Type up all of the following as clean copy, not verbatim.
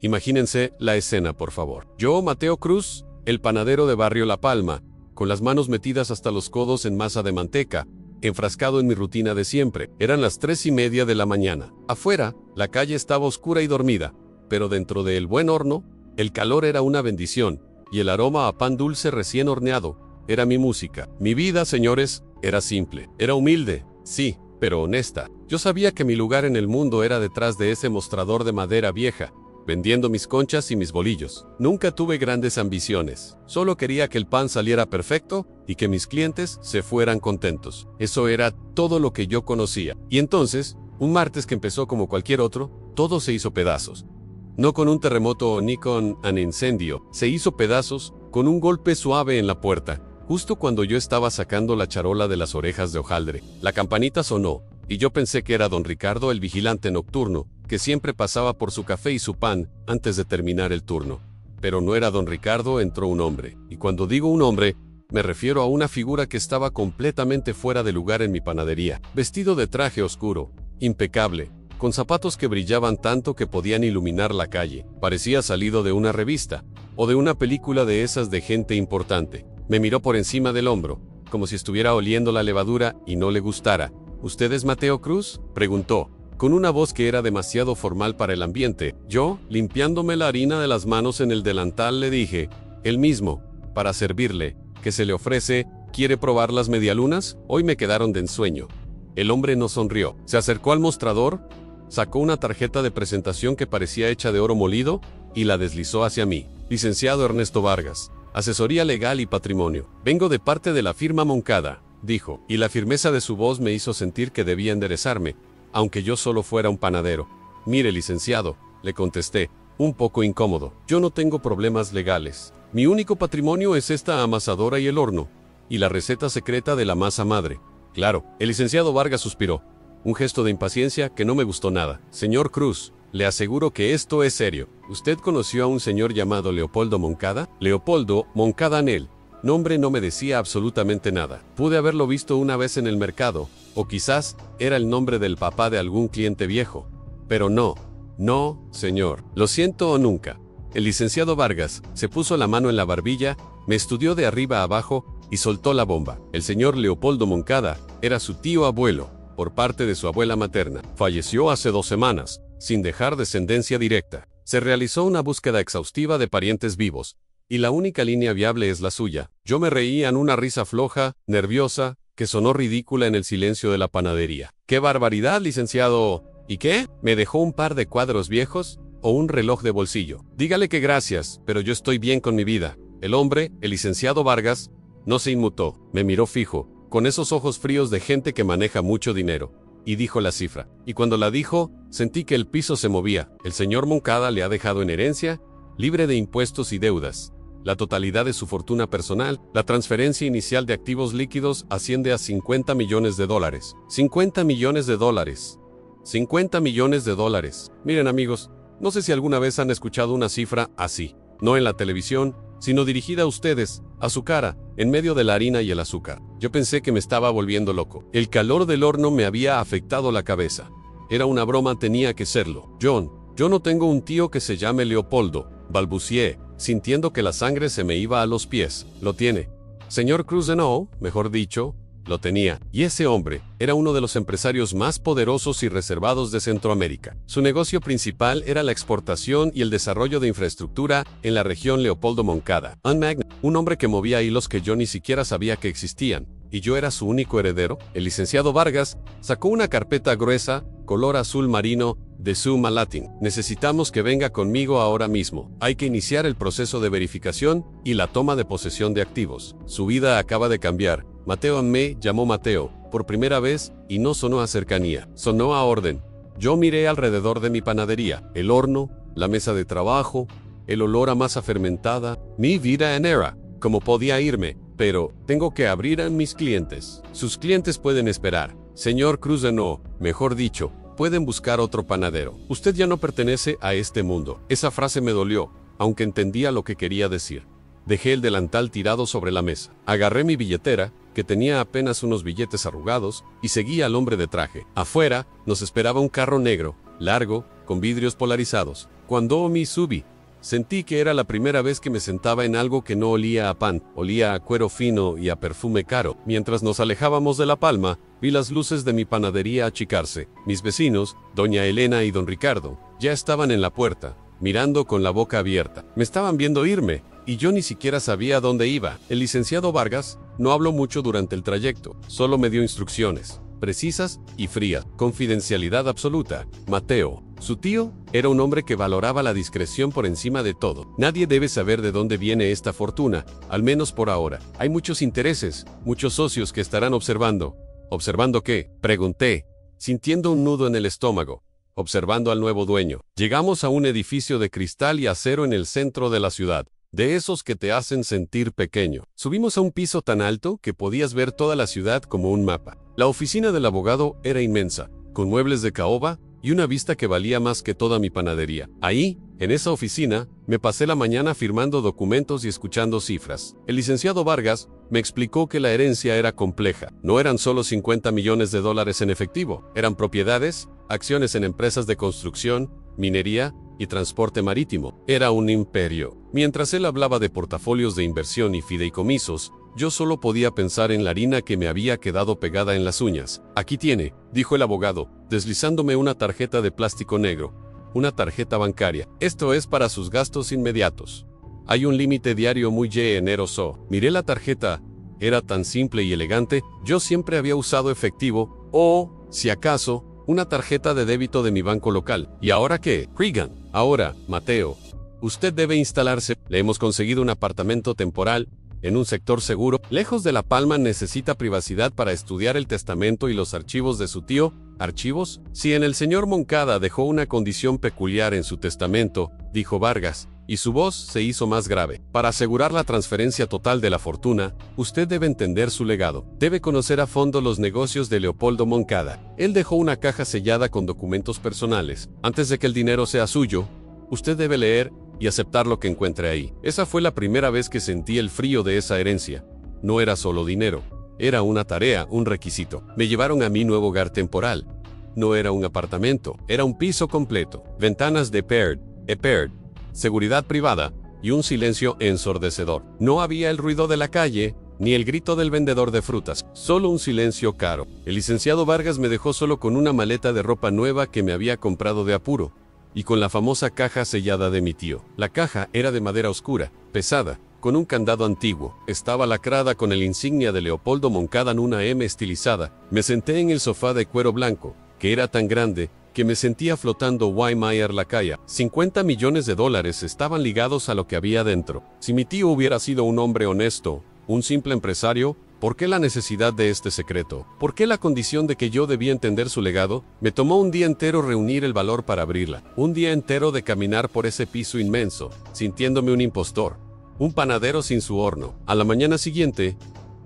Imagínense la escena, por favor. Yo, Mateo Cruz, el panadero de Barrio La Palma, con las manos metidas hasta los codos en masa de manteca, enfrascado en mi rutina de siempre. Eran las 3:30 de la mañana. Afuera, la calle estaba oscura y dormida, pero dentro del buen horno, el calor era una bendición, y el aroma a pan dulce recién horneado era mi música. Mi vida, señores, era simple. Era humilde, sí, pero honesta. Yo sabía que mi lugar en el mundo era detrás de ese mostrador de madera vieja, vendiendo mis conchas y mis bolillos. Nunca tuve grandes ambiciones. Solo quería que el pan saliera perfecto y que mis clientes se fueran contentos. Eso era todo lo que yo conocía. Y entonces, un martes que empezó como cualquier otro, todo se hizo pedazos. No con un terremoto ni con un incendio. Se hizo pedazos con un golpe suave en la puerta. Justo cuando yo estaba sacando la charola de las orejas de hojaldre, la campanita sonó, y yo pensé que era don Ricardo, el vigilante nocturno, que siempre pasaba por su café y su pan antes de terminar el turno. Pero no era don Ricardo, entró un hombre. Y cuando digo un hombre, me refiero a una figura que estaba completamente fuera de lugar en mi panadería, vestido de traje oscuro, impecable, con zapatos que brillaban tanto que podían iluminar la calle. Parecía salido de una revista, o de una película de esas de gente importante. Me miró por encima del hombro, como si estuviera oliendo la levadura y no le gustara. ¿Usted es Mateo Cruz?, preguntó, con una voz que era demasiado formal para el ambiente. Yo, limpiándome la harina de las manos en el delantal, le dije, el mismo, para servirle. ¿Qué se le ofrece? ¿Quiere probar las medialunas? Hoy me quedaron de ensueño. El hombre no sonrió. Se acercó al mostrador, sacó una tarjeta de presentación que parecía hecha de oro molido y la deslizó hacia mí. Licenciado Ernesto Vargas, Asesoría Legal y Patrimonio. Vengo de parte de la firma Moncada, dijo, y la firmeza de su voz me hizo sentir que debía enderezarme, aunque yo solo fuera un panadero. Mire, licenciado, le contesté, un poco incómodo. Yo no tengo problemas legales. Mi único patrimonio es esta amasadora y el horno, y la receta secreta de la masa madre. Claro, el licenciado Vargas suspiró, un gesto de impaciencia que no me gustó nada. Señor Cruz, le aseguro que esto es serio. ¿Usted conoció a un señor llamado Leopoldo Moncada? Leopoldo Moncada Anel. Nombre no me decía absolutamente nada. Pude haberlo visto una vez en el mercado, o quizás era el nombre del papá de algún cliente viejo. Pero no, señor. Lo siento o nunca. El licenciado Vargas se puso la mano en la barbilla, me estudió de arriba a abajo y soltó la bomba. El señor Leopoldo Moncada era su tío abuelo, por parte de su abuela materna. Falleció hace 2 semanas, sin dejar descendencia directa. Se realizó una búsqueda exhaustiva de parientes vivos, y la única línea viable es la suya. Yo me reía en una risa floja, nerviosa, que sonó ridícula en el silencio de la panadería. ¡Qué barbaridad, licenciado! ¿Y qué? ¿Me dejó un par de cuadros viejos o un reloj de bolsillo? Dígale que gracias, pero yo estoy bien con mi vida. El hombre, el licenciado Vargas, no se inmutó. Me miró fijo, con esos ojos fríos de gente que maneja mucho dinero, y dijo la cifra. Y cuando la dijo, sentí que el piso se movía. El señor Moncada le ha dejado en herencia, libre de impuestos y deudas, la totalidad de su fortuna personal. La transferencia inicial de activos líquidos asciende a $50 millones. $50 millones. $50 millones. Miren, amigos, no sé si alguna vez han escuchado una cifra así. No en la televisión, sino dirigida a ustedes, a su cara, en medio de la harina y el azúcar. Yo pensé que me estaba volviendo loco. El calor del horno me había afectado la cabeza. Era una broma, tenía que serlo. Yo no tengo un tío que se llame Leopoldo, balbucié, sintiendo que la sangre se me iba a los pies. Lo tiene. Señor Cruz, no, mejor dicho, lo tenía. Y ese hombre era uno de los empresarios más poderosos y reservados de Centroamérica. Su negocio principal era la exportación y el desarrollo de infraestructura en la región. Leopoldo Moncada, un hombre que movía hilos que yo ni siquiera sabía que existían, y yo era su único heredero. El licenciado Vargas sacó una carpeta gruesa, color azul marino, de Summa Latin. Necesitamos que venga conmigo ahora mismo. Hay que iniciar el proceso de verificación y la toma de posesión de activos. Su vida acaba de cambiar. Mateo me llamó Mateo por primera vez y no sonó a cercanía, sonó a orden. Yo miré alrededor de mi panadería, el horno, la mesa de trabajo, el olor a masa fermentada. Mi vida era como podía irme, pero tengo que abrir a mis clientes. Sus clientes pueden esperar. Señor Cruz, no, mejor dicho, pueden buscar otro panadero. Usted ya no pertenece a este mundo. Esa frase me dolió, aunque entendía lo que quería decir. Dejé el delantal tirado sobre la mesa. Agarré mi billetera, que tenía apenas unos billetes arrugados, y seguí al hombre de traje. Afuera, nos esperaba un carro negro, largo, con vidrios polarizados. Cuando me subí, sentí que era la primera vez que me sentaba en algo que no olía a pan, olía a cuero fino y a perfume caro. Mientras nos alejábamos de La Palma, vi las luces de mi panadería achicarse. Mis vecinos, doña Elena y don Ricardo, ya estaban en la puerta, mirando con la boca abierta. Me estaban viendo irme, y yo ni siquiera sabía dónde iba. El licenciado Vargas no habló mucho durante el trayecto, solo me dio instrucciones precisas y frías. Confidencialidad absoluta. Mateo, su tío, era un hombre que valoraba la discreción por encima de todo. Nadie debe saber de dónde viene esta fortuna, al menos por ahora. Hay muchos intereses, muchos socios que estarán observando. ¿Observando qué?, pregunté, sintiendo un nudo en el estómago. Observando al nuevo dueño. Llegamos a un edificio de cristal y acero en el centro de la ciudad, de esos que te hacen sentir pequeño. Subimos a un piso tan alto que podías ver toda la ciudad como un mapa. La oficina del abogado era inmensa, con muebles de caoba y una vista que valía más que toda mi panadería. Ahí, en esa oficina, me pasé la mañana firmando documentos y escuchando cifras. El licenciado Vargas me explicó que la herencia era compleja. No eran solo $50 millones en efectivo, eran propiedades, acciones en empresas de construcción, minería y transporte marítimo. Era un imperio. Mientras él hablaba de portafolios de inversión y fideicomisos, yo solo podía pensar en la harina que me había quedado pegada en las uñas. Aquí tiene, dijo el abogado, deslizándome una tarjeta de plástico negro, una tarjeta bancaria. Esto es para sus gastos inmediatos. Hay un límite diario muy generoso. Miré la tarjeta. Era tan simple y elegante. Yo siempre había usado efectivo, o, si acaso, una tarjeta de débito de mi banco local. ¿Y ahora qué? Regan. Ahora, Mateo, usted debe instalarse. Le hemos conseguido un apartamento temporal en un sector seguro, lejos de La Palma. Necesita privacidad para estudiar el testamento y los archivos de su tío. ¿Archivos? Si en el señor Moncada dejó una condición peculiar en su testamento, dijo Vargas, y su voz se hizo más grave. Para asegurar la transferencia total de la fortuna, usted debe entender su legado. Debe conocer a fondo los negocios de Leopoldo Moncada. Él dejó una caja sellada con documentos personales. Antes de que el dinero sea suyo, usted debe leer y aceptar lo que encuentre ahí. Esa fue la primera vez que sentí el frío de esa herencia. No era solo dinero. Era una tarea, un requisito. Me llevaron a mi nuevo hogar temporal. No era un apartamento, era un piso completo. Ventanas de EPERD, seguridad privada y un silencio ensordecedor. No había el ruido de la calle, ni el grito del vendedor de frutas, solo un silencio caro. El licenciado Vargas me dejó solo con una maleta de ropa nueva que me había comprado de apuro, y con la famosa caja sellada de mi tío. La caja era de madera oscura, pesada, con un candado antiguo. Estaba lacrada con el insignia de Leopoldo Moncada en una M estilizada. Me senté en el sofá de cuero blanco, que era tan grande que me sentía flotando Weimar la calle. $50 millones estaban ligados a lo que había dentro. Si mi tío hubiera sido un hombre honesto, un simple empresario, ¿por qué la necesidad de este secreto? ¿Por qué la condición de que yo debía entender su legado? Me tomó un día entero reunir el valor para abrirla. Un día entero de caminar por ese piso inmenso, sintiéndome un impostor, un panadero sin su horno. A la mañana siguiente,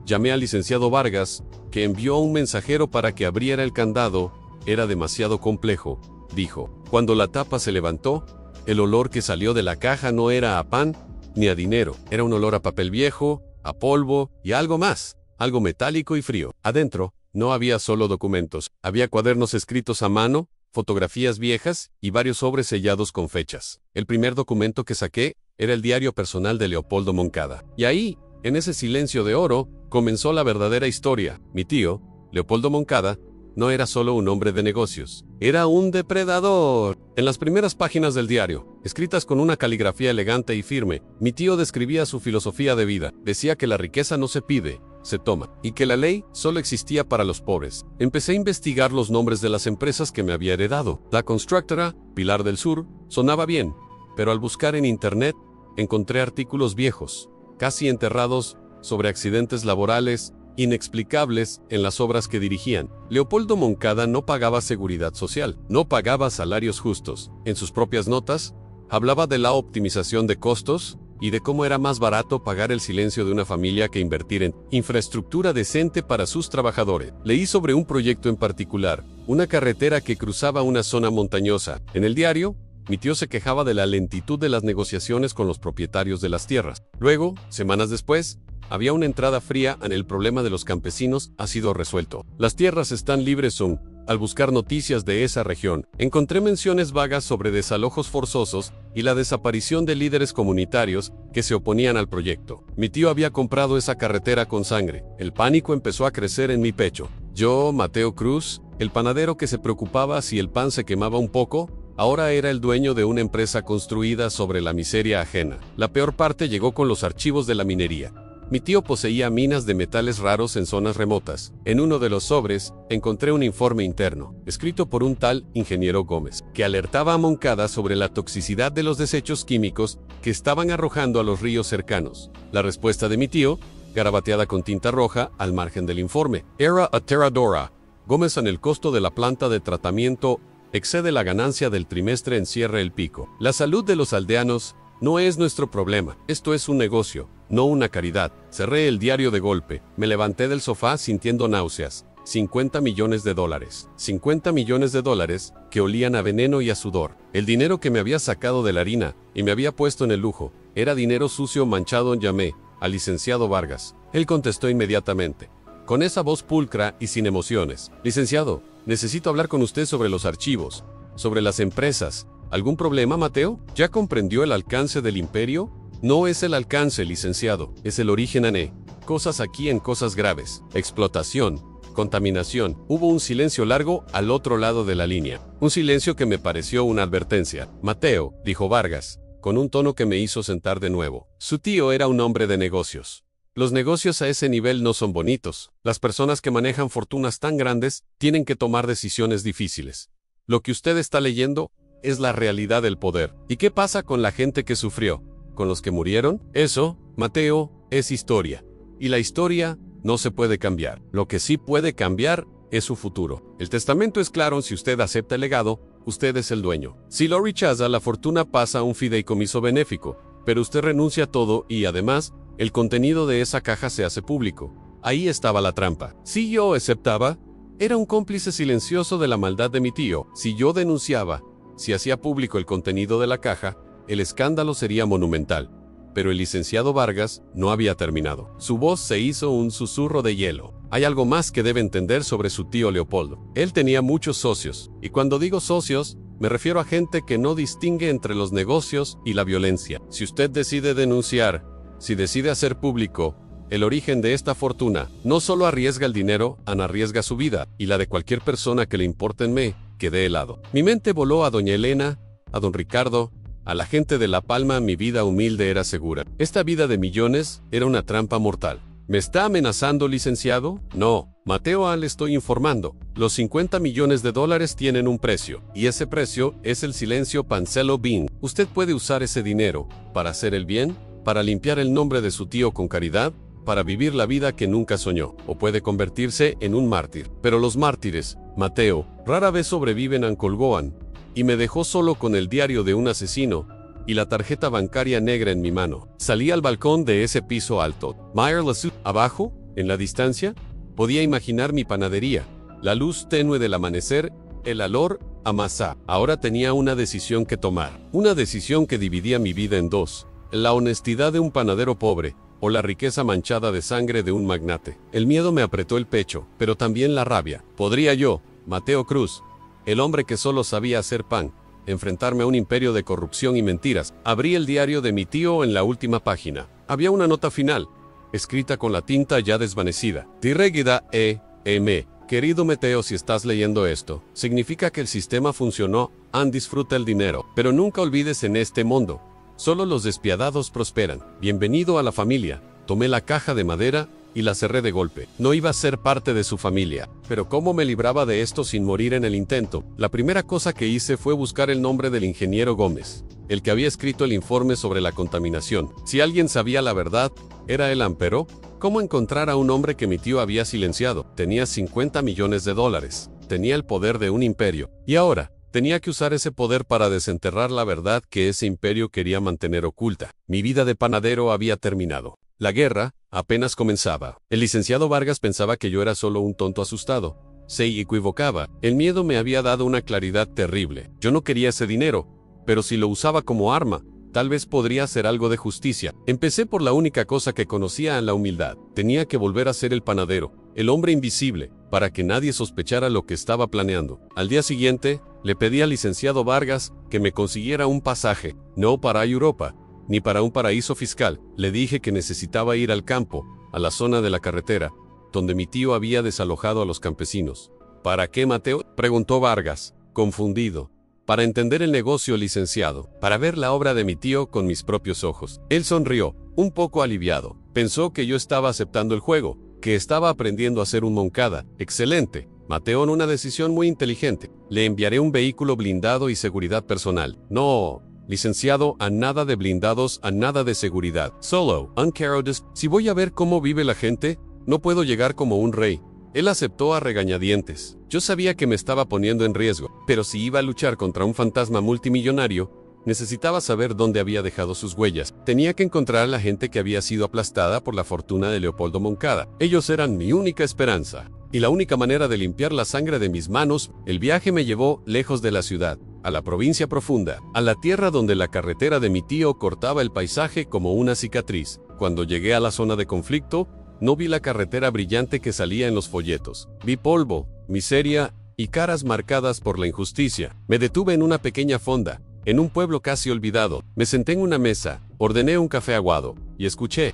llamé al licenciado Vargas, que envió a un mensajero para que abriera el candado. Era demasiado complejo, dijo. Cuando la tapa se levantó, el olor que salió de la caja no era a pan ni a dinero. Era un olor a papel viejo, a polvo y a algo más, algo metálico y frío. Adentro, no había solo documentos. Había cuadernos escritos a mano, fotografías viejas y varios sobres sellados con fechas. El primer documento que saqué era el diario personal de Leopoldo Moncada. Y ahí, en ese silencio de oro, comenzó la verdadera historia. Mi tío, Leopoldo Moncada, no era solo un hombre de negocios, era un depredador. En las primeras páginas del diario, escritas con una caligrafía elegante y firme, mi tío describía su filosofía de vida. Decía que la riqueza no se pide, se toma, y que la ley solo existía para los pobres. Empecé a investigar los nombres de las empresas que me había heredado. La Constructora, Pilar del Sur, sonaba bien, pero al buscar en internet, encontré artículos viejos, casi enterrados, sobre accidentes laborales inexplicables en las obras que dirigían. Leopoldo Moncada no pagaba seguridad social, no pagaba salarios justos. En sus propias notas, hablaba de la optimización de costos y de cómo era más barato pagar el silencio de una familia que invertir en infraestructura decente para sus trabajadores. Leí sobre un proyecto en particular, una carretera que cruzaba una zona montañosa. En el diario, mi tío se quejaba de la lentitud de las negociaciones con los propietarios de las tierras. Luego, semanas después, había una entrada fría en el problema de los campesinos ha sido resuelto. Las tierras están libres son Al buscar noticias de esa región, encontré menciones vagas sobre desalojos forzosos y la desaparición de líderes comunitarios que se oponían al proyecto. Mi tío había comprado esa carretera con sangre. El pánico empezó a crecer en mi pecho. Yo, Mateo Cruz, el panadero que se preocupaba si el pan se quemaba un poco, ahora era el dueño de una empresa construida sobre la miseria ajena. La peor parte llegó con los archivos de la minería. Mi tío poseía minas de metales raros en zonas remotas. En uno de los sobres, encontré un informe interno, escrito por un tal ingeniero Gómez, que alertaba a Moncada sobre la toxicidad de los desechos químicos que estaban arrojando a los ríos cercanos. La respuesta de mi tío, garabateada con tinta roja al margen del informe, era aterradora. Gómez, en el costo de la planta de tratamiento excede la ganancia del trimestre en cierre el pico. La salud de los aldeanos no es nuestro problema. Esto es un negocio, no una caridad. Cerré el diario de golpe. Me levanté del sofá sintiendo náuseas. 50 millones de dólares. 50 millones de dólares que olían a veneno y a sudor. El dinero que me había sacado de la harina y me había puesto en el lujo era dinero sucio manchado. Llamé al licenciado Vargas. Él contestó inmediatamente, con esa voz pulcra y sin emociones. Licenciado, necesito hablar con usted sobre los archivos, sobre las empresas. ¿Algún problema, Mateo? ¿Ya comprendió el alcance del imperio? No es el alcance, licenciado, es el origen, Ané. Cosas aquí en cosas graves. Explotación, contaminación. Hubo un silencio largo al otro lado de la línea. Un silencio que me pareció una advertencia. Mateo, dijo Vargas, con un tono que me hizo sentar de nuevo. Su tío era un hombre de negocios. Los negocios a ese nivel no son bonitos. Las personas que manejan fortunas tan grandes tienen que tomar decisiones difíciles. Lo que usted está leyendo es la realidad del poder. ¿Y qué pasa con la gente que sufrió? ¿Con los que murieron? Eso, Mateo, es historia. Y la historia no se puede cambiar. Lo que sí puede cambiar es su futuro. El testamento es claro. Si usted acepta el legado, usted es el dueño. Si lo rechaza, la fortuna pasa a un fideicomiso benéfico. Pero usted renuncia a todo y, además, el contenido de esa caja se hace público. Ahí estaba la trampa. Si yo aceptaba, era un cómplice silencioso de la maldad de mi tío. Si yo denunciaba, si hacía público el contenido de la caja, el escándalo sería monumental. Pero el licenciado Vargas no había terminado. Su voz se hizo un susurro de hielo. Hay algo más que debe entender sobre su tío Leopoldo. Él tenía muchos socios, y cuando digo socios, me refiero a gente que no distingue entre los negocios y la violencia. Si usted decide denunciar, si decide hacer público el origen de esta fortuna, no solo arriesga el dinero, arriesga su vida, y la de cualquier persona que le importe. Quedé helado. Mi mente voló a doña Elena, a don Ricardo, a la gente de La Palma. Mi vida humilde era segura. Esta vida de millones era una trampa mortal. ¿Me está amenazando, licenciado? No, Mateo, le estoy informando. Los 50 millones de dólares tienen un precio, y ese precio es el silencio Pancelo Bean. Usted puede usar ese dinero para hacer el bien, para limpiar el nombre de su tío con caridad, para vivir la vida que nunca soñó, o puede convertirse en un mártir. Pero los mártires, Mateo, rara vez sobreviven a Colgoan, y me dejó solo con el diario de un asesino y la tarjeta bancaria negra en mi mano. Salí al balcón de ese piso alto. Meyer-LeSueur, abajo, en la distancia, podía imaginar mi panadería, la luz tenue del amanecer, el olor a masa. Ahora tenía una decisión que tomar, una decisión que dividía mi vida en dos: la honestidad de un panadero pobre, o la riqueza manchada de sangre de un magnate. El miedo me apretó el pecho, pero también la rabia. ¿Podría yo, Mateo Cruz, el hombre que solo sabía hacer pan, enfrentarme a un imperio de corrupción y mentiras? Abrí el diario de mi tío. En la última página había una nota final, escrita con la tinta ya desvanecida. Dirégida E.M. Querido Mateo, si estás leyendo esto, significa que el sistema funcionó. Disfruta el dinero, pero nunca olvides, en este mundo solo los despiadados prosperan. Bienvenido a la familia. Tomé la caja de madera y la cerré de golpe. No iba a ser parte de su familia. Pero ¿cómo me libraba de esto sin morir en el intento? La primera cosa que hice fue buscar el nombre del ingeniero Gómez, el que había escrito el informe sobre la contaminación. Si alguien sabía la verdad, era él. Pero ¿cómo encontrar a un hombre que mi tío había silenciado? Tenía 50 millones de dólares. Tenía el poder de un imperio. Y ahora tenía que usar ese poder para desenterrar la verdad que ese imperio quería mantener oculta. Mi vida de panadero había terminado. La guerra apenas comenzaba. El licenciado Vargas pensaba que yo era solo un tonto asustado. Se equivocaba. El miedo me había dado una claridad terrible. Yo no quería ese dinero, pero si lo usaba como arma, tal vez podría hacer algo de justicia. Empecé por la única cosa que conocía: en la humildad. Tenía que volver a ser el panadero, el hombre invisible, para que nadie sospechara lo que estaba planeando. Al día siguiente, le pedí al licenciado Vargas que me consiguiera un pasaje, no para Europa, ni para un paraíso fiscal. Le dije que necesitaba ir al campo, a la zona de la carretera, donde mi tío había desalojado a los campesinos. ¿Para qué, Mateo?, preguntó Vargas, confundido. Para entender el negocio, licenciado, para ver la obra de mi tío con mis propios ojos. Él sonrió, un poco aliviado. Pensó que yo estaba aceptando el juego, que estaba aprendiendo a ser un Moncada. Excelente, Mateo, una decisión muy inteligente. Le enviaré un vehículo blindado y seguridad personal. No, licenciado, a nada de blindados, a nada de seguridad. Solo, uncarodes. Si voy a ver cómo vive la gente, no puedo llegar como un rey. Él aceptó a regañadientes. Yo sabía que me estaba poniendo en riesgo, pero si iba a luchar contra un fantasma multimillonario, necesitaba saber dónde había dejado sus huellas. Tenía que encontrar a la gente que había sido aplastada por la fortuna de Leopoldo Moncada. Ellos eran mi única esperanza. Y la única manera de limpiar la sangre de mis manos. El viaje me llevó lejos de la ciudad, a la provincia profunda, a la tierra donde la carretera de mi tío cortaba el paisaje como una cicatriz. Cuando llegué a la zona de conflicto, no vi la carretera brillante que salía en los folletos. Vi polvo, miseria y caras marcadas por la injusticia. Me detuve en una pequeña fonda, en un pueblo casi olvidado. Me senté en una mesa, ordené un café aguado y escuché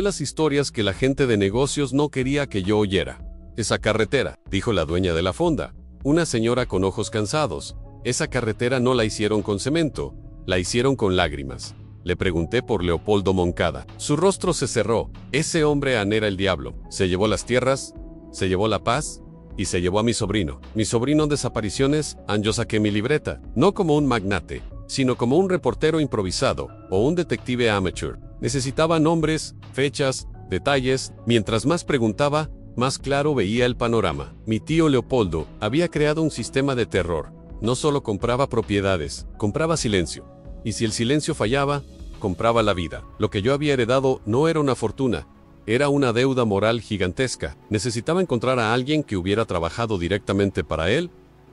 las historias que la gente de negocios no quería que yo oyera. Esa carretera, dijo la dueña de la fonda, una señora con ojos cansados. Esa carretera no la hicieron con cemento, la hicieron con lágrimas. Le pregunté por Leopoldo Moncada. Su rostro se cerró. Ese hombre anera el diablo. Se llevó las tierras, se llevó la paz y se llevó a mi sobrino. Mi sobrino en desapariciones, yo saqué mi libreta, no como un magnate, sino como un reportero improvisado o un detective amateur. Necesitaba nombres, fechas, detalles. Mientras más preguntaba, más claro veía el panorama. Mi tío Leopoldo había creado un sistema de terror. No solo compraba propiedades, compraba silencio. Y si el silencio fallaba, compraba la vida. Lo que yo había heredado no era una fortuna, era una deuda moral gigantesca. Necesitaba encontrar a alguien que hubiera trabajado directamente para él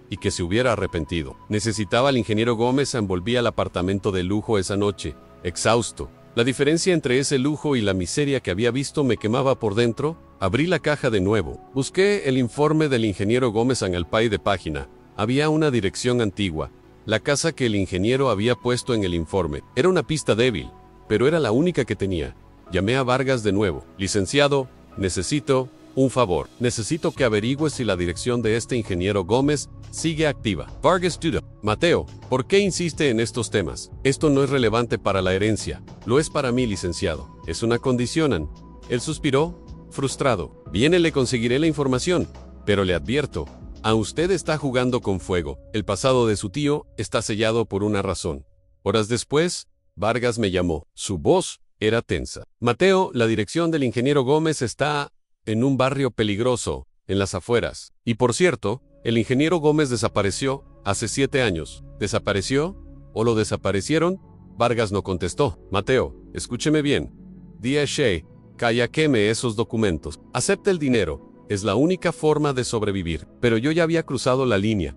y que se hubiera arrepentido. Necesitaba al ingeniero Gómez. Envolví al apartamento de lujo esa noche, exhausto. La diferencia entre ese lujo y la miseria que había visto me quemaba por dentro. Abrí la caja de nuevo. Busqué el informe del ingeniero Gómez en el pie de página. Había una dirección antigua. La casa que el ingeniero había puesto en el informe. Era una pista débil, pero era la única que tenía. Llamé a Vargas de nuevo. Licenciado, necesito un favor. Necesito que averigüe si la dirección de este ingeniero Gómez sigue activa. Vargas dudó. Mateo, ¿por qué insiste en estos temas? Esto no es relevante para la herencia. Lo es para mí, licenciado. Es una condicionan. Él suspiró, frustrado. Bien, le conseguiré la información, pero le advierto, a usted está jugando con fuego. El pasado de su tío está sellado por una razón. Horas después, Vargas me llamó. Su voz era tensa. Mateo, la dirección del ingeniero Gómez está en un barrio peligroso, en las afueras. Y por cierto, el ingeniero Gómez desapareció hace 7 años. ¿Desapareció? ¿O lo desaparecieron? Vargas no contestó. Mateo, escúcheme bien. Di a Shea, calla, queme esos documentos. Acepta el dinero. Es la única forma de sobrevivir. Pero yo ya había cruzado la línea.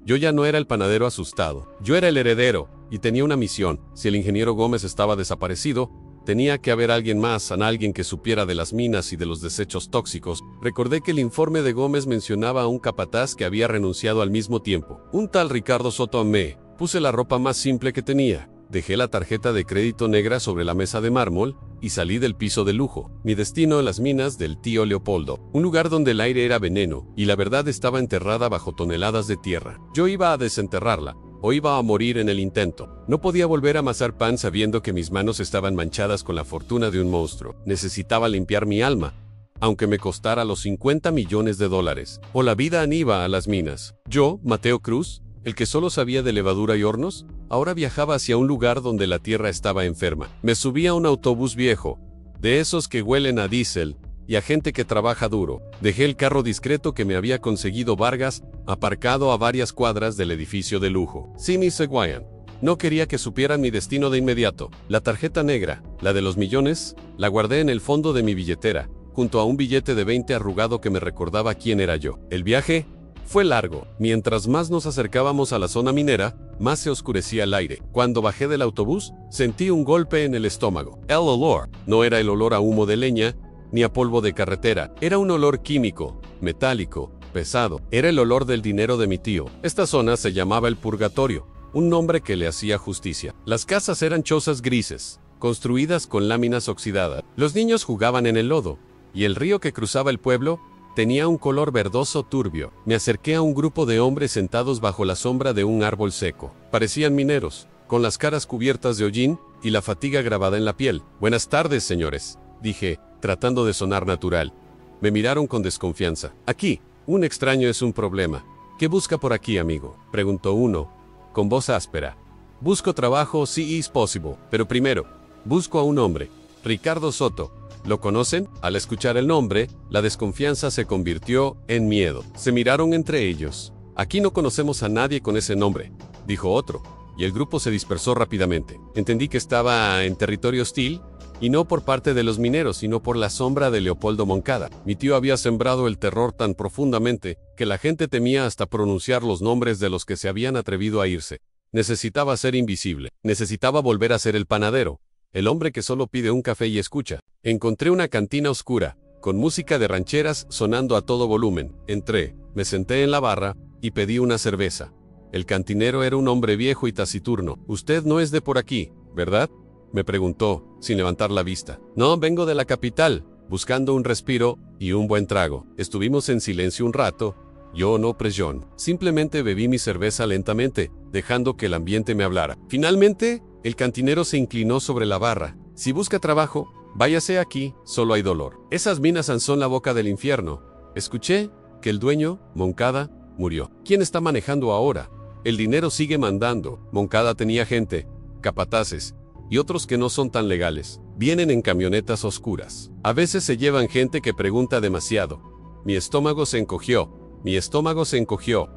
Yo ya no era el panadero asustado. Yo era el heredero, y tenía una misión. Si el ingeniero Gómez estaba desaparecido, tenía que haber alguien más, alguien que supiera de las minas y de los desechos tóxicos. Recordé que el informe de Gómez mencionaba a un capataz que había renunciado al mismo tiempo. Un tal Ricardo Soto Amé. Puse la ropa más simple que tenía. Dejé la tarjeta de crédito negra sobre la mesa de mármol y salí del piso de lujo. Mi destino en las minas del tío Leopoldo, un lugar donde el aire era veneno y la verdad estaba enterrada bajo toneladas de tierra. Yo iba a desenterrarla o iba a morir en el intento. No podía volver a amasar pan sabiendo que mis manos estaban manchadas con la fortuna de un monstruo. Necesitaba limpiar mi alma, aunque me costara los $50 millones, o la vida iba a las minas. Yo, Mateo Cruz, el que solo sabía de levadura y hornos, ahora viajaba hacia un lugar donde la tierra estaba enferma. Me subí a un autobús viejo, de esos que huelen a diésel, y a gente que trabaja duro. Dejé el carro discreto que me había conseguido Vargas, aparcado a varias cuadras del edificio de lujo. Simi Seguian. No quería que supieran mi destino de inmediato. La tarjeta negra, la de los millones, la guardé en el fondo de mi billetera, junto a un billete de 20 arrugado que me recordaba quién era yo. El viaje fue largo. Mientras más nos acercábamos a la zona minera, más se oscurecía el aire. Cuando bajé del autobús, sentí un golpe en el estómago. El olor no era el olor a humo de leña, ni a polvo de carretera. Era un olor químico, metálico, pesado. Era el olor del dinero de mi tío. Esta zona se llamaba el Purgatorio, un nombre que le hacía justicia. Las casas eran chozas grises, construidas con láminas oxidadas. Los niños jugaban en el lodo, y el río que cruzaba el pueblo tenía un color verdoso turbio. Me acerqué a un grupo de hombres sentados bajo la sombra de un árbol seco. Parecían mineros, con las caras cubiertas de hollín y la fatiga grabada en la piel. «Buenas tardes, señores», dije, tratando de sonar natural. Me miraron con desconfianza. «Aquí, un extraño es un problema». «¿Qué busca por aquí, amigo?», preguntó uno, con voz áspera. «Busco trabajo, si is possible, pero primero, busco a un hombre, Ricardo Soto». ¿Lo conocen? Al escuchar el nombre, la desconfianza se convirtió en miedo. Se miraron entre ellos. «Aquí no conocemos a nadie con ese nombre», dijo otro, y el grupo se dispersó rápidamente. Entendí que estaba en territorio hostil, y no por parte de los mineros, sino por la sombra de Leopoldo Moncada. Mi tío había sembrado el terror tan profundamente que la gente temía hasta pronunciar los nombres de los que se habían atrevido a irse. Necesitaba ser invisible. Necesitaba volver a ser el panadero, el hombre que solo pide un café y escucha. Encontré una cantina oscura, con música de rancheras sonando a todo volumen. Entré, me senté en la barra y pedí una cerveza. El cantinero era un hombre viejo y taciturno. «Usted no es de por aquí, ¿verdad?», me preguntó, sin levantar la vista. «No, vengo de la capital, buscando un respiro y un buen trago». Estuvimos en silencio un rato. Yo no presión. Simplemente bebí mi cerveza lentamente, dejando que el ambiente me hablara. Finalmente, el cantinero se inclinó sobre la barra. «Si busca trabajo, váyase aquí, solo hay dolor. Esas minas son la boca del infierno». Escuché que el dueño, Moncada, murió. ¿Quién está manejando ahora? El dinero sigue mandando. Moncada tenía gente, capataces, y otros que no son tan legales. Vienen en camionetas oscuras. A veces se llevan gente que pregunta demasiado. Mi estómago se encogió.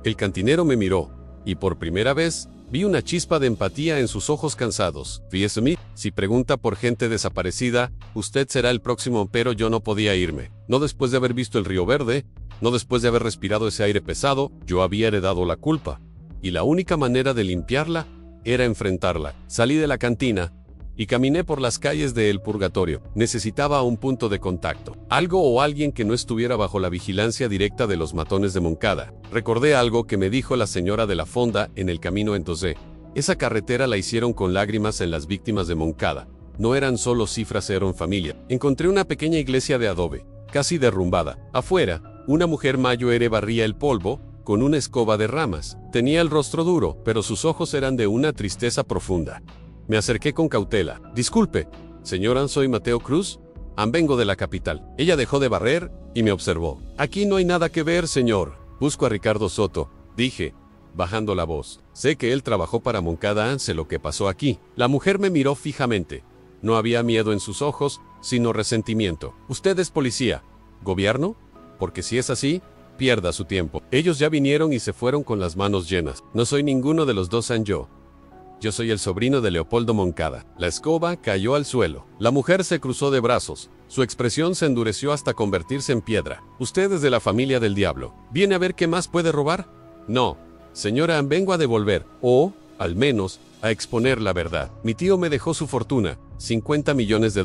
El cantinero me miró, y por primera vez, vi una chispa de empatía en sus ojos cansados. «Fíjese, si pregunta por gente desaparecida, usted será el próximo, pero yo no podía irme. No después de haber visto el Río Verde, no después de haber respirado ese aire pesado. Yo había heredado la culpa, y la única manera de limpiarla era enfrentarla». Salí de la cantina y caminé por las calles de El Purgatorio. Necesitaba un punto de contacto, algo o alguien que no estuviera bajo la vigilancia directa de los matones de Moncada. Recordé algo que me dijo la señora de la fonda en el camino en Tosé. Esa carretera la hicieron con lágrimas en las víctimas de Moncada. No eran solo cifras, eran familia. Encontré una pequeña iglesia de adobe, casi derrumbada. Afuera, una mujer mayor barría el polvo con una escoba de ramas. Tenía el rostro duro, pero sus ojos eran de una tristeza profunda. Me acerqué con cautela. «Disculpe, señora, soy Mateo Cruz. Vengo de la capital». Ella dejó de barrer y me observó. «Aquí no hay nada que ver, señor. Busco a Ricardo Soto», dije, bajando la voz. «Sé que él trabajó para Moncada, sé lo que pasó aquí». La mujer me miró fijamente. No había miedo en sus ojos, sino resentimiento. «¿Usted es policía? ¿Gobierno? Porque si es así, pierda su tiempo. Ellos ya vinieron y se fueron con las manos llenas. No soy ninguno de los dos, Yo soy el sobrino de Leopoldo Moncada». La escoba cayó al suelo. La mujer se cruzó de brazos. Su expresión se endureció hasta convertirse en piedra. «Usted es de la familia del diablo. ¿Viene a ver qué más puede robar?». «No, señora, vengo a devolver, o, al menos, a exponer la verdad. Mi tío me dejó su fortuna, $50 millones,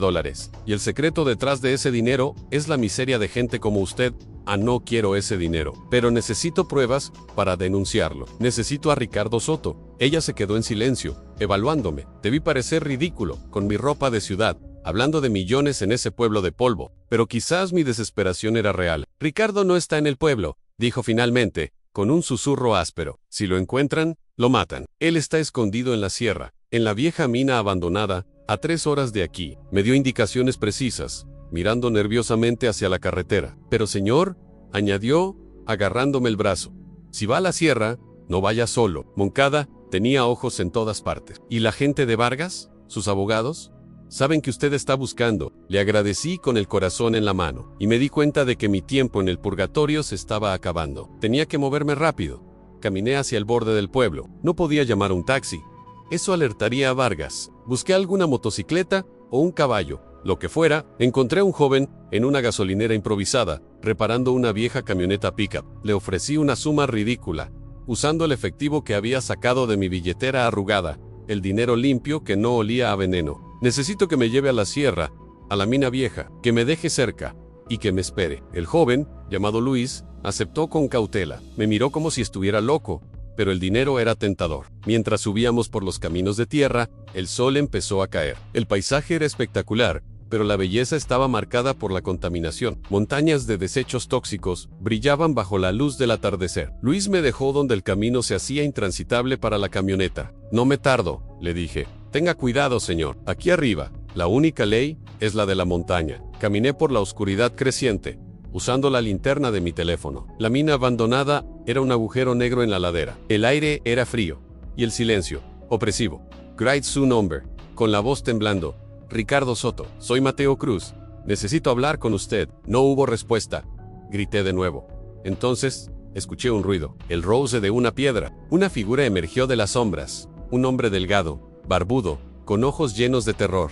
y el secreto detrás de ese dinero es la miseria de gente como usted. No quiero ese dinero, pero necesito pruebas para denunciarlo. Necesito a Ricardo Soto». Ella se quedó en silencio, evaluándome. Debí parecer ridículo, con mi ropa de ciudad, hablando de millones en ese pueblo de polvo, pero quizás mi desesperación era real. «Ricardo no está en el pueblo», dijo finalmente, con un susurro áspero. «Si lo encuentran, lo matan. Él está escondido en la sierra, en la vieja mina abandonada, a 3 horas de aquí». Me dio indicaciones precisas, mirando nerviosamente hacia la carretera. «Pero señor», añadió, agarrándome el brazo, «si va a la sierra, no vaya solo». Moncada tenía ojos en todas partes. «¿Y la gente de Vargas? ¿Sus abogados? Saben que usted está buscando». Le agradecí con el corazón en la mano, y me di cuenta de que mi tiempo en el purgatorio se estaba acabando. Tenía que moverme rápido. Caminé hacia el borde del pueblo. No podía llamar a un taxi. Eso alertaría a Vargas. Busqué alguna motocicleta o un caballo. Lo que fuera, encontré a un joven en una gasolinera improvisada, reparando una vieja camioneta pickup. Le ofrecí una suma ridícula, usando el efectivo que había sacado de mi billetera arrugada, el dinero limpio que no olía a veneno. «Necesito que me lleve a la sierra, a la mina vieja, que me deje cerca», y que me espere. El joven, llamado Luis, aceptó con cautela. Me miró como si estuviera loco, pero el dinero era tentador. Mientras subíamos por los caminos de tierra, el sol empezó a caer. El paisaje era espectacular, pero la belleza estaba marcada por la contaminación. Montañas de desechos tóxicos brillaban bajo la luz del atardecer. Luis me dejó donde el camino se hacía intransitable para la camioneta. No me tardo, le dije. Tenga cuidado, señor. Aquí arriba, la única ley es la de la montaña. Caminé por la oscuridad creciente, usando la linterna de mi teléfono. La mina abandonada era un agujero negro en la ladera. El aire era frío, y el silencio, opresivo. Grite su nombre, con la voz temblando. Ricardo Soto, soy Mateo Cruz. Necesito hablar con usted. No hubo respuesta. Grité de nuevo. Entonces, escuché un ruido. El roce de una piedra. Una figura emergió de las sombras. Un hombre delgado, barbudo, con ojos llenos de terror.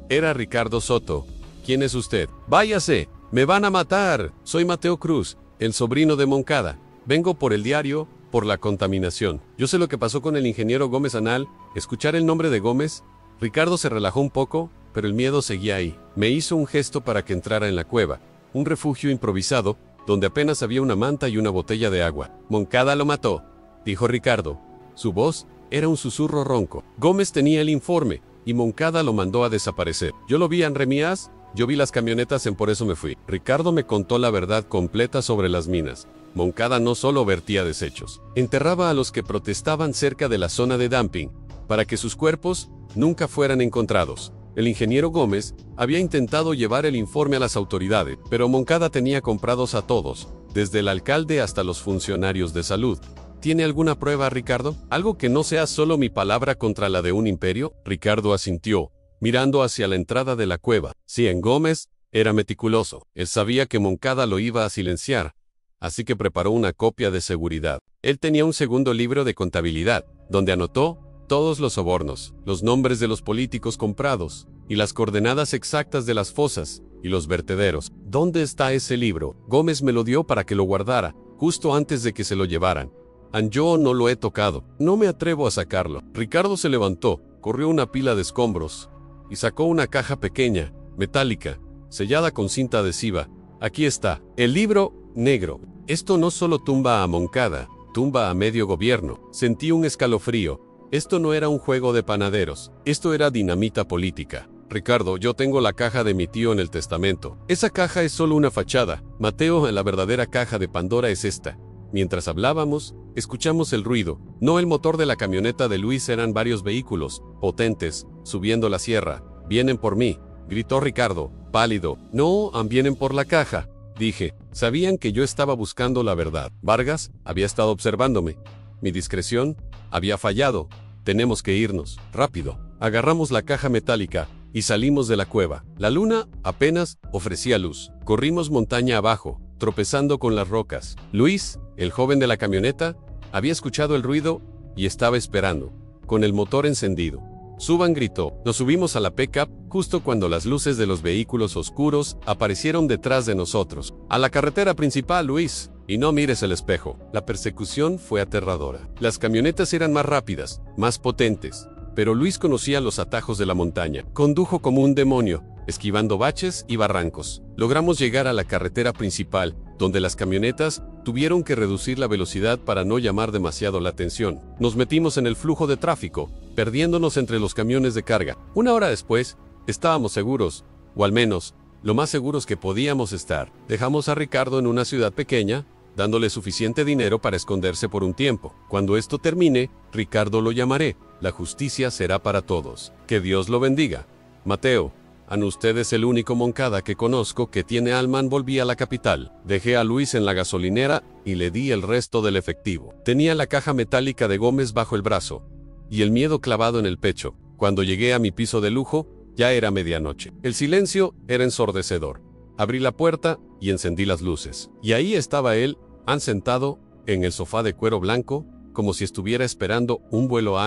Era Ricardo Soto. ¿Quién es usted? Váyase. Me van a matar. Soy Mateo Cruz, el sobrino de Moncada. Vengo por el diario, por la contaminación. Yo sé lo que pasó con el ingeniero Gómez Anal. Escuchar el nombre de Gómez. Ricardo se relajó un poco, pero el miedo seguía ahí. Me hizo un gesto para que entrara en la cueva, un refugio improvisado, donde apenas había una manta y una botella de agua. Moncada lo mató, dijo Ricardo. Su voz era un susurro ronco. Gómez tenía el informe, y Moncada lo mandó a desaparecer. Yo lo vi en Remías, yo vi las camionetas en Por eso me fui. Ricardo me contó la verdad completa sobre las minas. Moncada no solo vertía desechos, enterraba a los que protestaban cerca de la zona de dumping, para que sus cuerpos nunca fueran encontrados. El ingeniero Gómez había intentado llevar el informe a las autoridades, pero Moncada tenía comprados a todos, desde el alcalde hasta los funcionarios de salud. ¿Tiene alguna prueba, Ricardo? ¿Algo que no sea solo mi palabra contra la de un imperio? Ricardo asintió, mirando hacia la entrada de la cueva. Sí, en Gómez era meticuloso. Él sabía que Moncada lo iba a silenciar, así que preparó una copia de seguridad. Él tenía un segundo libro de contabilidad, donde anotó todos los sobornos, los nombres de los políticos comprados, y las coordenadas exactas de las fosas y los vertederos. ¿Dónde está ese libro? Gómez me lo dio para que lo guardara, justo antes de que se lo llevaran. Yo no lo he tocado. No me atrevo a sacarlo. Ricardo se levantó, corrió una pila de escombros, y sacó una caja pequeña, metálica, sellada con cinta adhesiva. Aquí está. El libro negro. Esto no solo tumba a Moncada, tumba a medio gobierno. Sentí un escalofrío. Esto no era un juego de panaderos, esto era dinamita política. Ricardo, yo tengo la caja de mi tío en el testamento. Esa caja es solo una fachada. Mateo, la verdadera caja de Pandora es esta. Mientras hablábamos, escuchamos el ruido. No el motor de la camioneta de Luis, eran varios vehículos, potentes, subiendo la sierra. Vienen por mí, gritó Ricardo, pálido. No, vienen por la caja, dije. Sabían que yo estaba buscando la verdad. Vargas había estado observándome. Mi discreción había fallado. Tenemos que irnos, rápido. Agarramos la caja metálica y salimos de la cueva. La luna apenas ofrecía luz. Corrimos montaña abajo, tropezando con las rocas. Luis, el joven de la camioneta, había escuchado el ruido y estaba esperando, con el motor encendido. Suban, gritó. Nos subimos a la pickup justo cuando las luces de los vehículos oscuros aparecieron detrás de nosotros. A la carretera principal, Luis. Y no mires el espejo. La persecución fue aterradora. Las camionetas eran más rápidas, más potentes, pero Luis conocía los atajos de la montaña. Condujo como un demonio, esquivando baches y barrancos. Logramos llegar a la carretera principal, donde las camionetas tuvieron que reducir la velocidad para no llamar demasiado la atención. Nos metimos en el flujo de tráfico, perdiéndonos entre los camiones de carga. Una hora después, estábamos seguros, o al menos, lo más seguros que podíamos estar. Dejamos a Ricardo en una ciudad pequeña, dándole suficiente dinero para esconderse por un tiempo. Cuando esto termine, Ricardo lo llamaré. La justicia será para todos. Que Dios lo bendiga. Mateo, usted es el único Moncada que conozco que tiene alma. Volví a la capital. Dejé a Luis en la gasolinera y le di el resto del efectivo. Tenía la caja metálica de Gómez bajo el brazo y el miedo clavado en el pecho. Cuando llegué a mi piso de lujo, ya era medianoche. El silencio era ensordecedor. Abrí la puerta y encendí las luces. Y ahí estaba él, sentado en el sofá de cuero blanco, como si estuviera esperando un vuelo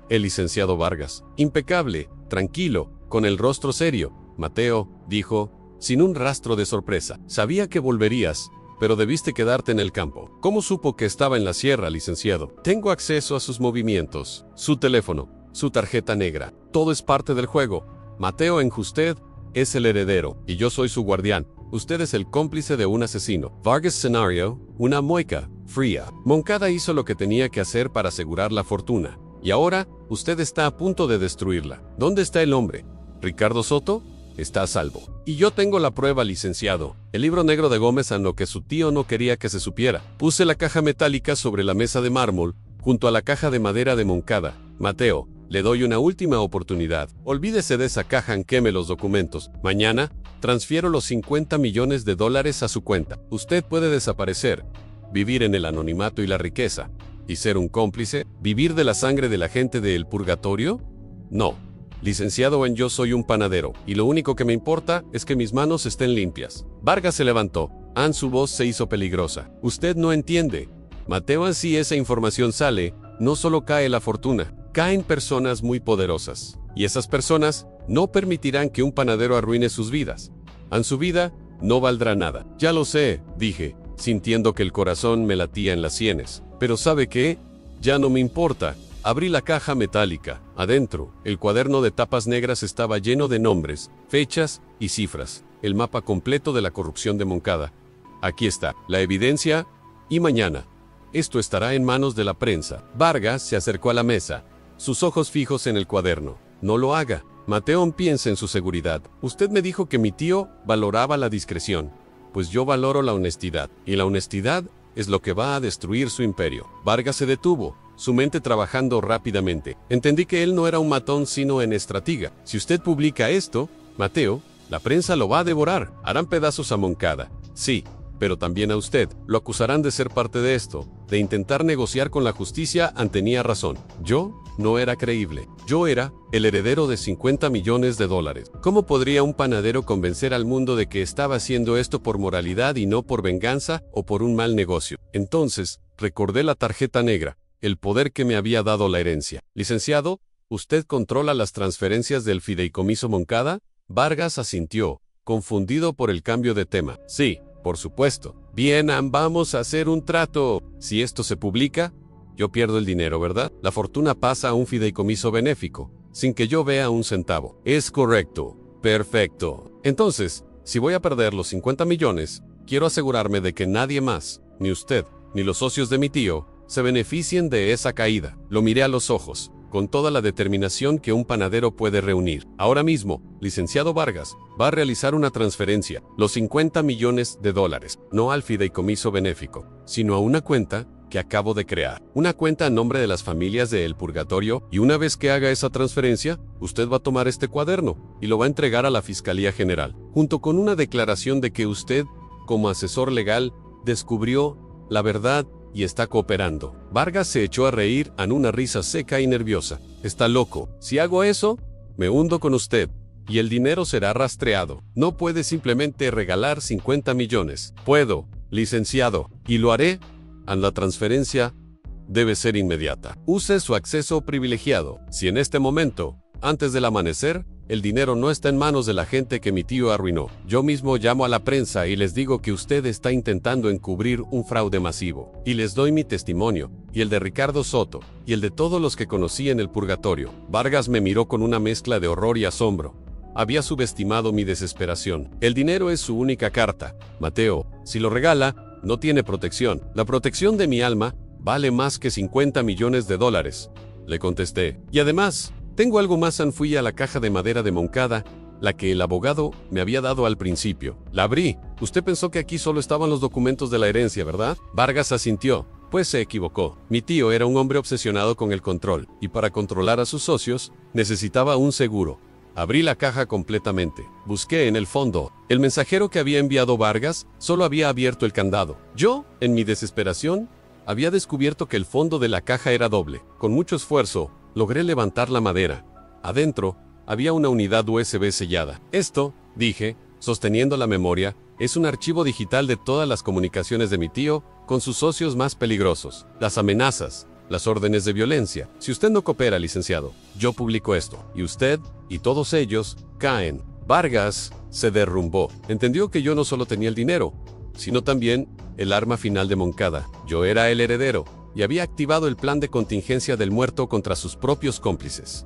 el licenciado Vargas. Impecable, tranquilo, con el rostro serio. Mateo, dijo, sin un rastro de sorpresa. Sabía que volverías, pero debiste quedarte en el campo. ¿Cómo supo que estaba en la sierra, licenciado? Tengo acceso a sus movimientos, su teléfono, su tarjeta negra. Todo es parte del juego. Mateo, usted es el heredero, y yo soy su guardián. Usted es el cómplice de un asesino. Vargas Scenario, una mueca fría. Moncada hizo lo que tenía que hacer para asegurar la fortuna. Y ahora, usted está a punto de destruirla. ¿Dónde está el hombre? ¿Ricardo Soto? Está a salvo. Y yo tengo la prueba, licenciado. El libro negro de Gómez en lo que su tío no quería que se supiera. Puse la caja metálica sobre la mesa de mármol, junto a la caja de madera de Moncada. Mateo, le doy una última oportunidad. Olvídese de esa caja, queme los documentos. Mañana, transfiero los $50 millones a su cuenta. Usted puede desaparecer, vivir en el anonimato y la riqueza, y ser un cómplice, vivir de la sangre de la gente del purgatorio. No. Licenciado, yo soy un panadero, y lo único que me importa es que mis manos estén limpias. Vargas se levantó. Su voz se hizo peligrosa. Usted no entiende. Mateo, si esa información sale, no solo cae la fortuna, caen personas muy poderosas. Y esas personas no permitirán que un panadero arruine sus vidas. Su vida no valdrá nada. Ya lo sé, dije, sintiendo que el corazón me latía en las sienes. Pero ¿sabe qué? Ya no me importa. Abrí la caja metálica. Adentro, el cuaderno de tapas negras estaba lleno de nombres, fechas y cifras. El mapa completo de la corrupción de Moncada. Aquí está, la evidencia, y mañana. Esto estará en manos de la prensa. Vargas se acercó a la mesa, sus ojos fijos en el cuaderno. No lo haga. Mateo, piensa en su seguridad. Usted me dijo que mi tío valoraba la discreción. Pues yo valoro la honestidad. Y la honestidad es lo que va a destruir su imperio. Vargas se detuvo, su mente trabajando rápidamente. Entendí que él no era un matón sino un estratega. Si usted publica esto, Mateo, la prensa lo va a devorar. Harán pedazos a Moncada. Sí, pero también a usted. Lo acusarán de ser parte de esto, de intentar negociar con la justicia. Tenía razón. Yo no era creíble. Yo era el heredero de $50 millones. ¿Cómo podría un panadero convencer al mundo de que estaba haciendo esto por moralidad y no por venganza o por un mal negocio? Entonces, recordé la tarjeta negra, el poder que me había dado la herencia. Licenciado, ¿usted controla las transferencias del fideicomiso Moncada? Vargas asintió, confundido por el cambio de tema. Sí, por supuesto. Bien, vamos a hacer un trato. Si esto se publica, yo pierdo el dinero, ¿verdad? La fortuna pasa a un fideicomiso benéfico, sin que yo vea un centavo. Es correcto. Perfecto. Entonces, si voy a perder los 50 millones, quiero asegurarme de que nadie más, ni usted, ni los socios de mi tío, se beneficien de esa caída. Lo miré a los ojos, con toda la determinación que un panadero puede reunir. Ahora mismo, licenciado Vargas, va a realizar una transferencia, los $50 millones, no al fideicomiso benéfico, sino a una cuenta que acabo de crear. Una cuenta a nombre de las familias de El Purgatorio, y una vez que haga esa transferencia, usted va a tomar este cuaderno y lo va a entregar a la Fiscalía General, junto con una declaración de que usted, como asesor legal, descubrió la verdad y está cooperando. Vargas se echó a reír en una risa seca y nerviosa. Está loco. Si hago eso, me hundo con usted, y el dinero será rastreado. No puede simplemente regalar 50 millones. Puedo, licenciado, y lo haré. La transferencia debe ser inmediata. Use su acceso privilegiado. Si en este momento, antes del amanecer, el dinero no está en manos de la gente que mi tío arruinó, yo mismo llamo a la prensa y les digo que usted está intentando encubrir un fraude masivo. Y les doy mi testimonio, y el de Ricardo Soto, y el de todos los que conocí en el purgatorio. Vargas me miró con una mezcla de horror y asombro. Había subestimado mi desesperación. El dinero es su única carta, Mateo. Si lo regala, no tiene protección. La protección de mi alma vale más que $50 millones, le contesté. Y además, tengo algo más. Fui a la caja de madera de Moncada, la que el abogado me había dado al principio. La abrí. Usted pensó que aquí solo estaban los documentos de la herencia, ¿verdad? Vargas asintió. Pues se equivocó. Mi tío era un hombre obsesionado con el control, y para controlar a sus socios, necesitaba un seguro. Abrí la caja completamente. Busqué en el fondo. El mensajero que había enviado Vargas solo había abierto el candado. Yo, en mi desesperación, había descubierto que el fondo de la caja era doble. Con mucho esfuerzo, logré levantar la madera. Adentro, había una unidad USB sellada. Esto, dije, sosteniendo la memoria, es un archivo digital de todas las comunicaciones de mi tío con sus socios más peligrosos. Las amenazas, las órdenes de violencia. Si usted no coopera, licenciado, yo publico esto, y usted, y todos ellos, caen. Vargas se derrumbó. Entendió que yo no solo tenía el dinero, sino también el arma final de Moncada. Yo era el heredero, y había activado el plan de contingencia del muerto contra sus propios cómplices.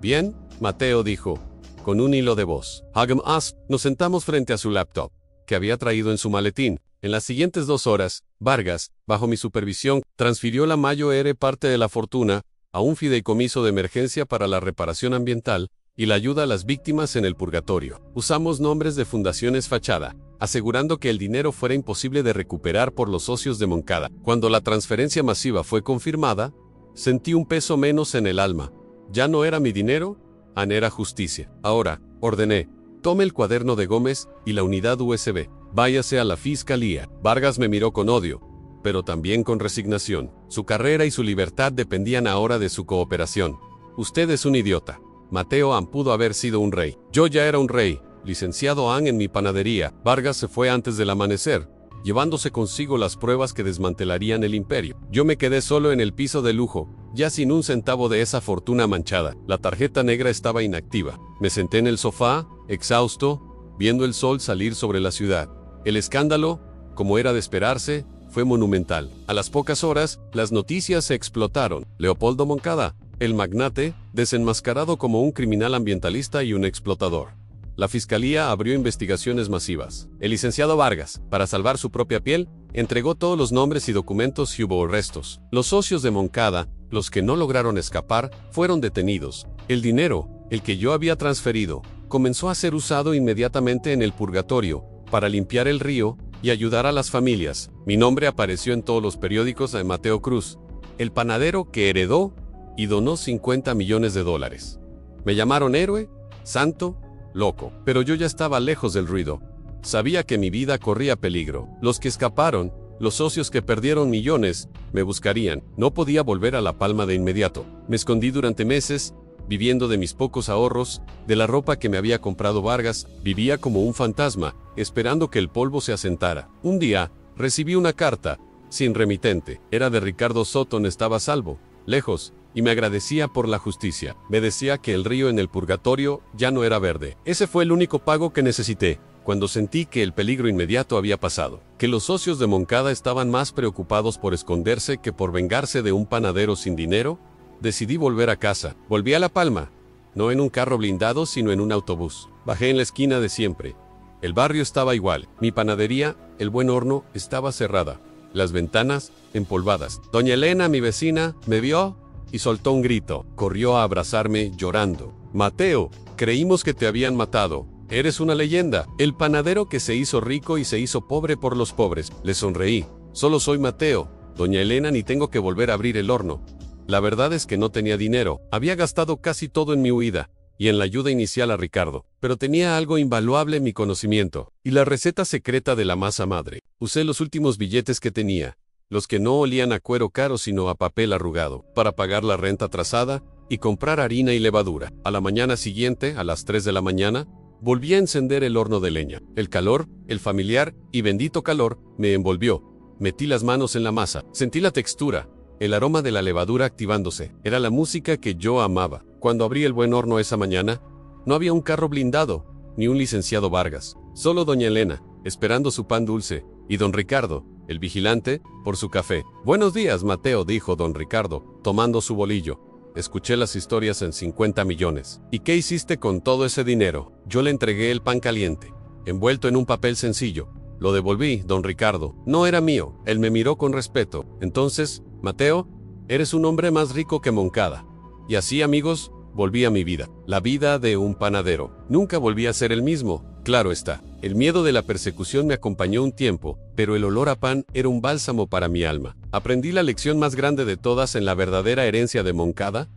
Bien, Mateo dijo, con un hilo de voz. Hagamos. Nos sentamos frente a su laptop. que había traído en su maletín. En las siguientes 2 horas, Vargas, bajo mi supervisión, transfirió la mayor parte de la fortuna a un fideicomiso de emergencia para la reparación ambiental y la ayuda a las víctimas en el purgatorio. Usamos nombres de fundaciones fachada, asegurando que el dinero fuera imposible de recuperar por los socios de Moncada. Cuando la transferencia masiva fue confirmada, sentí un peso menos en el alma. Ya no era mi dinero, era justicia. Ahora, ordené, tome el cuaderno de Gómez y la unidad USB. Váyase a la fiscalía. Vargas me miró con odio, pero también con resignación. Su carrera y su libertad dependían ahora de su cooperación. Usted es un idiota. Mateo An pudo haber sido un rey. Yo ya era un rey, licenciado An en mi panadería. Vargas se fue antes del amanecer, llevándose consigo las pruebas que desmantelarían el imperio. Yo me quedé solo en el piso de lujo, ya sin un centavo de esa fortuna manchada. La tarjeta negra estaba inactiva. Me senté en el sofá, exhausto, viendo el sol salir sobre la ciudad. El escándalo, como era de esperarse, fue monumental. A las pocas horas, las noticias se explotaron. Leopoldo Moncada, el magnate, desenmascarado como un criminal ambientalista y un explotador. La fiscalía abrió investigaciones masivas. El licenciado Vargas, para salvar su propia piel, entregó todos los nombres y documentos y hubo arrestos. Los socios de Moncada, los que no lograron escapar, fueron detenidos. El dinero, el que yo había transferido, comenzó a ser usado inmediatamente en el purgatorio, para limpiar el río y ayudar a las familias. Mi nombre apareció en todos los periódicos de Mateo Cruz, el panadero que heredó y donó $50 millones. Me llamaron héroe, santo, loco, pero yo ya estaba lejos del ruido. Sabía que mi vida corría peligro. Los que escaparon, los socios que perdieron millones, me buscarían. No podía volver a La Palma de inmediato. Me escondí durante meses, viviendo de mis pocos ahorros, de la ropa que me había comprado Vargas. Vivía como un fantasma, esperando que el polvo se asentara. Un día, recibí una carta, sin remitente. Era de Ricardo Soto. Estaba a salvo, lejos, y me agradecía por la justicia. Me decía que el río en el purgatorio ya no era verde. Ese fue el único pago que necesité, cuando sentí que el peligro inmediato había pasado. Que los socios de Moncada estaban más preocupados por esconderse que por vengarse de un panadero sin dinero. Decidí volver a casa. Volví a La Palma, no en un carro blindado, sino en un autobús. Bajé en la esquina de siempre. El barrio estaba igual. Mi panadería, el Buen Horno, estaba cerrada. Las ventanas, empolvadas. Doña Elena, mi vecina, me vio y soltó un grito. Corrió a abrazarme llorando. Mateo, creímos que te habían matado. Eres una leyenda. El panadero que se hizo rico y se hizo pobre por los pobres. Le sonreí. Solo soy Mateo, doña Elena, ni tengo que volver a abrir el horno. La verdad es que no tenía dinero. Había gastado casi todo en mi huida y en la ayuda inicial a Ricardo. Pero tenía algo invaluable: mi conocimiento y la receta secreta de la masa madre. Usé los últimos billetes que tenía, los que no olían a cuero caro sino a papel arrugado, para pagar la renta atrasada y comprar harina y levadura. A la mañana siguiente, a las 3 de la mañana, volví a encender el horno de leña. El calor, el familiar y bendito calor, me envolvió. Metí las manos en la masa, sentí la textura, el aroma de la levadura activándose. Era la música que yo amaba. Cuando abrí el Buen Horno esa mañana, no había un carro blindado, ni un licenciado Vargas. Solo doña Elena, esperando su pan dulce, y don Ricardo, el vigilante, por su café. Buenos días, Mateo, dijo don Ricardo, tomando su bolillo. Escuché las historias en 50 millones. ¿Y qué hiciste con todo ese dinero? Yo le entregué el pan caliente, envuelto en un papel sencillo. Lo devolví, don Ricardo. No era mío. Él me miró con respeto. Entonces, Mateo, eres un hombre más rico que Moncada. Y así, amigos, volví a mi vida. La vida de un panadero. Nunca volví a ser el mismo, claro está. El miedo de la persecución me acompañó un tiempo, pero el olor a pan era un bálsamo para mi alma. Aprendí la lección más grande de todas en la verdadera herencia de Moncada.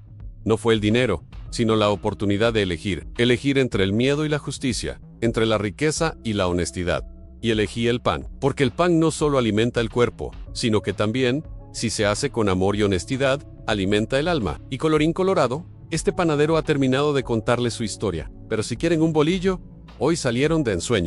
No fue el dinero, sino la oportunidad de elegir. Elegir entre el miedo y la justicia, entre la riqueza y la honestidad. Y elegí el pan, porque el pan no solo alimenta el cuerpo, sino que también, si se hace con amor y honestidad, alimenta el alma. Y colorín colorado, este panadero ha terminado de contarles su historia. Pero si quieren un bolillo, hoy salieron de ensueño.